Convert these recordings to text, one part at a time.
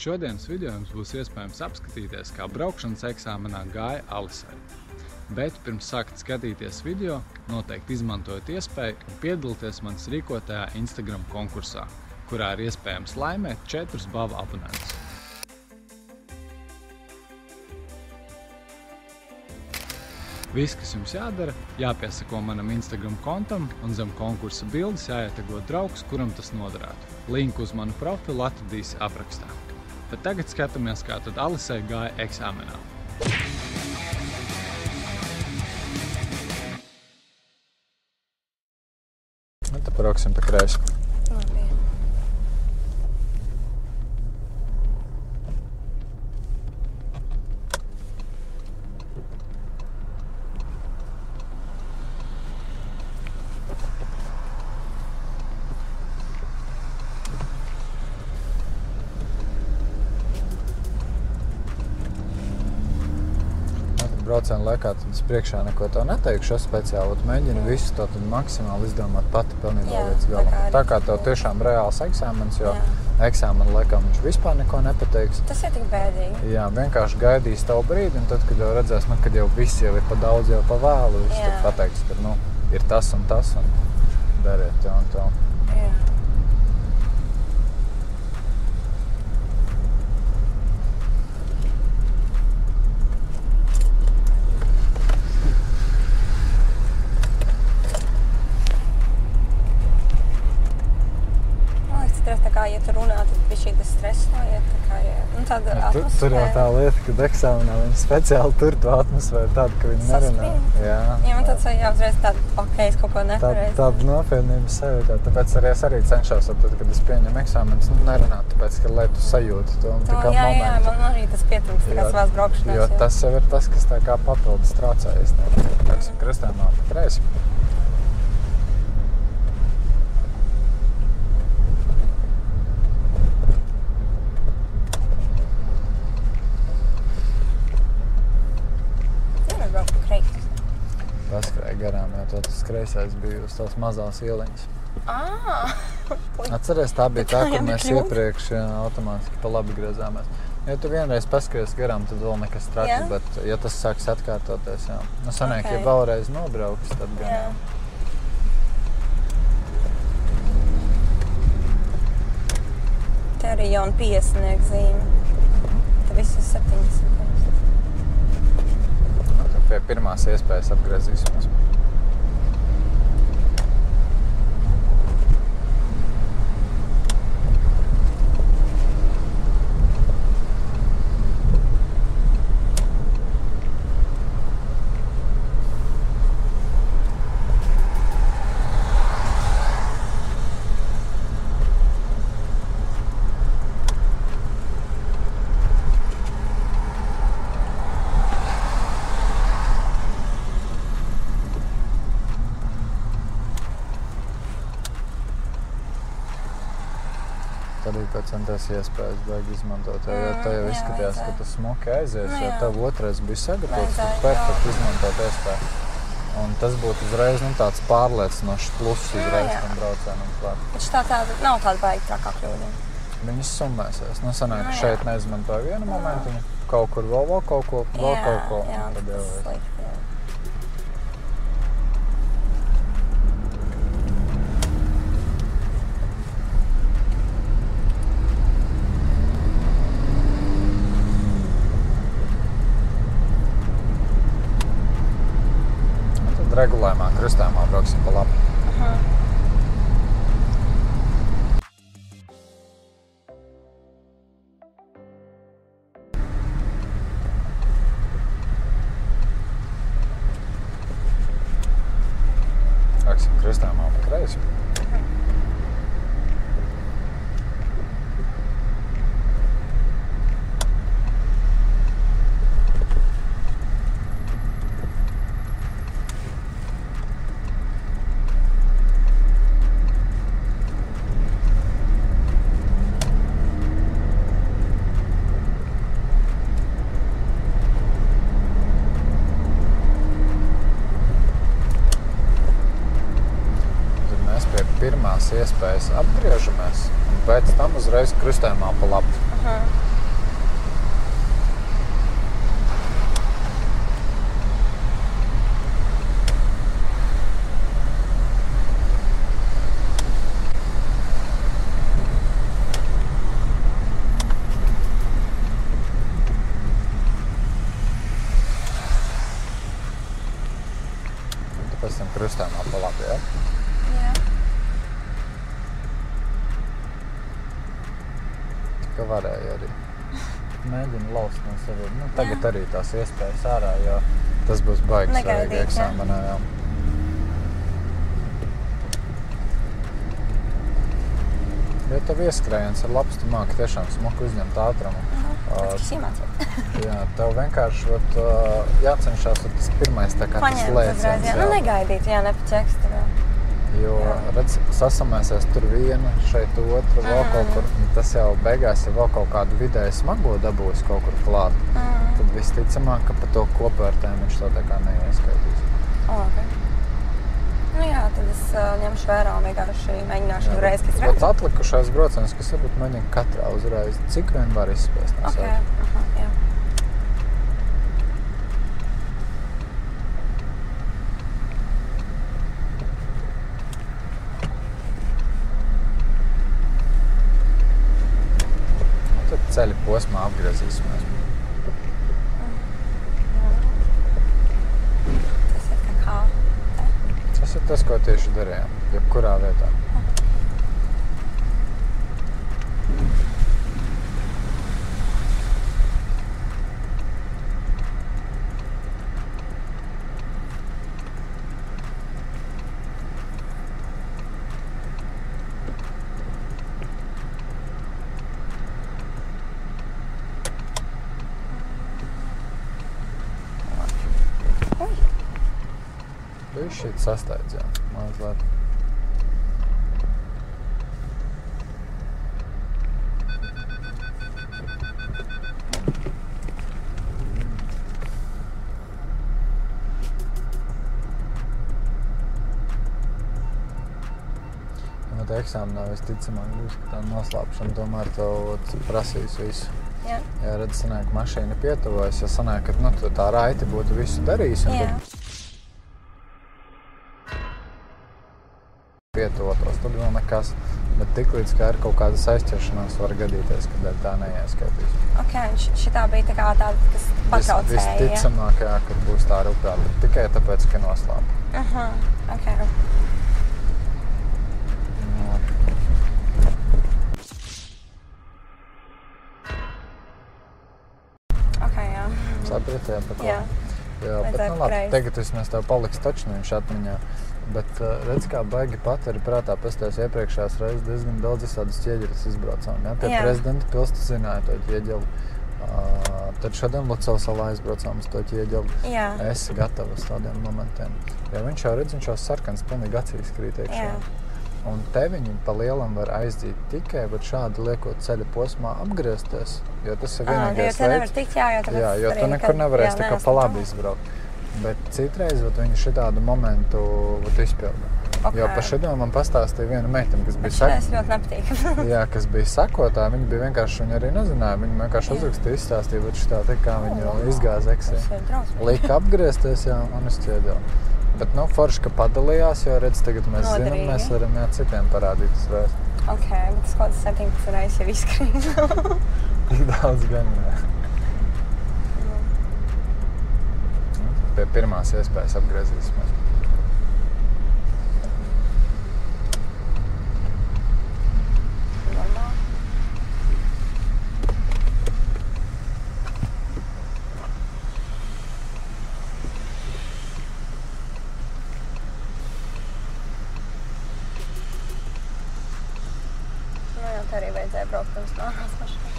Šodienas video jums būs iespējams apskatīties, kā braukšanas eksāmenā gāja Alisai. Bet pirms sākt skatīties video, noteikti izmantojiet iespēju un piedalīties manas rīkotajā Instagram konkursā, kurā ir iespējams laimēt 4 balvu abonentus. Viss, kas jums jādara, jāpiesako manam Instagram kontam un zem konkursa bildes jāietago draugs, kuram tas noderētu. Linku uz manu profilu atradīsi aprakstā. Bet tagad skatāmies, kā tad Alisai gāja eksāmenā. Nu, tad brauksim pa kreisi. Labi. Brauciena laikā tad es priekšā neko to neteikšu, es speciāli mēģinu visu to tad maksimāli izdomāt pati pilnībā līdz galam. Tā kā tev tiešām reāls eksāmens, jo eksāmena laikam viņš vispār neko nepateiks. Tas ir tik bēdīgi. Jā, vienkārši gaidīs tavu brīdi, un tad, kad jau redzēs, kad jau viss jau ir pa daudz, jau pa vēlu, viss tad pateiks, ka ir tas, un dariet to un to. Jā. Ja tu runā, tad bišķi tas stress noiet, tāda atmosfēra. Tur jau tā lieta, kad eksāmenā viņi speciāli tur to atmosfēru tādu, ka viņi nerunā. Jā, man tāds jāuzreiz tāda, es kaut ko nepareizi. Tāda nopietnība sevi, tāpēc arī es cenšos, tad, kad es pieņemu eksāmenus, nerunāt, tāpēc, ka lai tu sajūti to. Jā, man arī tas pietrūkst, tā kā savās braukšanās. Jo tas jau ir tas, kas tā kā papildus traucējas. Kristēnā pa kreisi. Paskrēja garām, jo tas kreisais bija uz tās mazās ieliņas. Atceries, tā bija tā, kur mēs iepriekš automātiski pa labi griezāmies. Ja tu vienreiz paskries garām, tad vēl nekas traki, bet ja tas sāks atkārtoties, jā. Sanāk, ja vēlreiz nobrauks, tad gan jā. Te arī jauna 50 zīme. Te viss ir 70. Pie pirmās iespējas apgriezīsimies. Tad arī pēc tās iespējas vajag izmantot, jo tā jau izskatījās, ka tas smuki aizies, jo tev otrais bija sagatavots, ka perfekti izmantot iespēju. Un tas būtu uzreiz tāds pārliecinošs pluss uzreiz tam braucienam klāt. Viņš nav tāda baigi trakā kļūda. Viņas summēsies. Sanāk, ka šeit neizmantoja vienu momentiņu, kaut kur vēl kaut ko, vēl kaut ko. Jā, tas slikti. Regulējumā, kristējumā brauksim pa labi. Brauksim kristējumā pa kreisi. pirmās iespējas apgriežamies un pēc tam uzreiz krustējumā pa labi. krustējumā pa labi, ja? Jā. Ka varēja arī. Mēģinu laust no sevi. Nu, tagad arī tās iespējas ārā, jo tas būs baigi svarīgi eksāmenā, jā. Jo tev ieskrējiens ir labs, tu māki tiešām smuku uzņemt ātrumu. Tas iemācīt. Jā, tev vienkārši jācenšās tas pirmais tā kā tas lēciens. Nu, negaidīt, jā, nepaķekst. Jo, redz, sasamēsies tur viena, šeit otra, vēl kaut kur. Tas jau beigās, ja vēl kaut kādu vidēji smago dabūs kaut kur klāt, tad visticamāk, ka pa to kopvērtējumu viņš to tā kā neieskaitīs. Okay. Nu jā, tad es ņemšu vērā un vienkārši mēģināšu uzreiz, kas redz. Bet atlikušais brauciens, kas varbūt mēģina katrā uzreiz, cik vien var izspiest no sevi. Aha, jā. Un tad ceļa posmā apgriezīsimies. Tas ir tas, ko tieši darījām, jebkurā vietā. Viņš šeit sasteidz, jā, mazliet. Bet eksāmenā visticamāk būs, ka tā noslēpšana tomēr tev prasīs visu. Jā. Jā, redz, sanāk, mašīna pietuvojas, ja sanāk, ka nu, tā raiti būtu visu darījis. Jā. Pietuvotos, tad vēl nekas, bet tiklīdz kā ir kaut kādas aizķeršanās var gadīties, kad tā neieskaitīs. Ok, un šitā bija tā kā tāda, kas patraucēja, Visticamāk, jā, kad būs tā rupjāta, tikai tāpēc, ka noslēpa. Aha, ok. Ok, jā. Saprati, jā, par ko? Jā. Jā, bet nu labi, tagad vismaz tev paliks tačniņš atmiņā. Bet redz, kā baigi pat arī prātā pastājas iepriekšējās reizes diezgan daudz visādus ķieģeļus izbraucām. Ja? Pie prezidenta pils tu zināji to ķieģeli. Tad šodien Lucavas salā aizbraucām uz to ķieģeli. Jā. Esi gatava uz tādiem momentiem. Jo viņš jau redz, viņš jau sarkans pilnīgi acīs krīt iekšā. Un te viņi pa lielam var aizdīt tikai, bet šādi liekot ceļa posmā apgriezties. Jo tas ir vienīgais veids. Jo te nevar tikt, jā, jo tu nekur nevarēsi tā kā pa labi izbraukt. Bet citreiz viņi šitādu momentu izpilda. Okay. Jo pa šodien man pastāstīja viena meitene, kas bija ļoti nepatīk. Jā, kas bija sakotāja, viņa bija vienkārši, viņa arī nezināja, viņa vienkārši uzrakstīja, izstāstīja, bet šitā tā kā viņa izgāza eksī. Lika apgriezties, jā, un es ķēdēju. Bet, nu, forši, ka padalījās, jo redz, tagad mēs zinām, mēs varam citiem parādīt uzreiz. Ok, bet tas kaut 17 reizes jau izkrīt. Tik daudz gan, jā. Pie pirmās iespējas apgriezīsimies. Tā arī vajadzēja braukt pirms nākās mašīnā.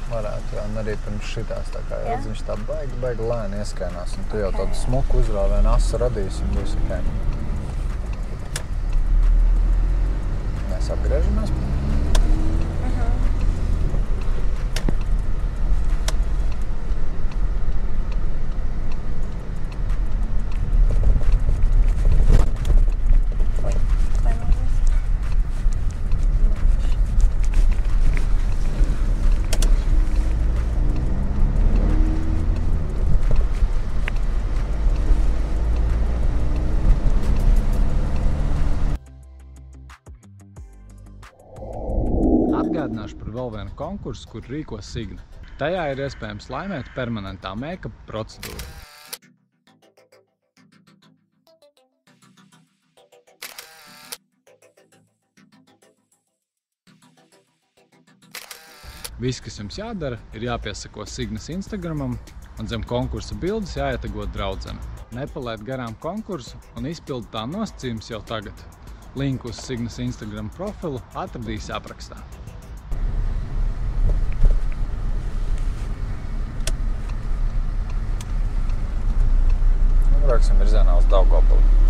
Varētu, jā, un arī pirms šitās tā kā, redz, viņš tā baigi lēni ieskainās, un tu jau tādu smuku uzrāvienu asu radīsi, un būs ok. Mēs apgriežamies. Atgādināšu par vēl vienu konkursu, kur rīko Signa. Tajā ir iespējams laimēt permanentā make-up procedūru. Viss, kas jums jādara, ir jāpiesako Signas Instagramam un zem konkursa bildes jāietagot draudzene. Nepalaid garām konkursu un izpild tā nosacījums jau tagad. Linku uz Signas Instagram profilu atradīs aprakstā. Brauksim virzienā uz Daugavpili.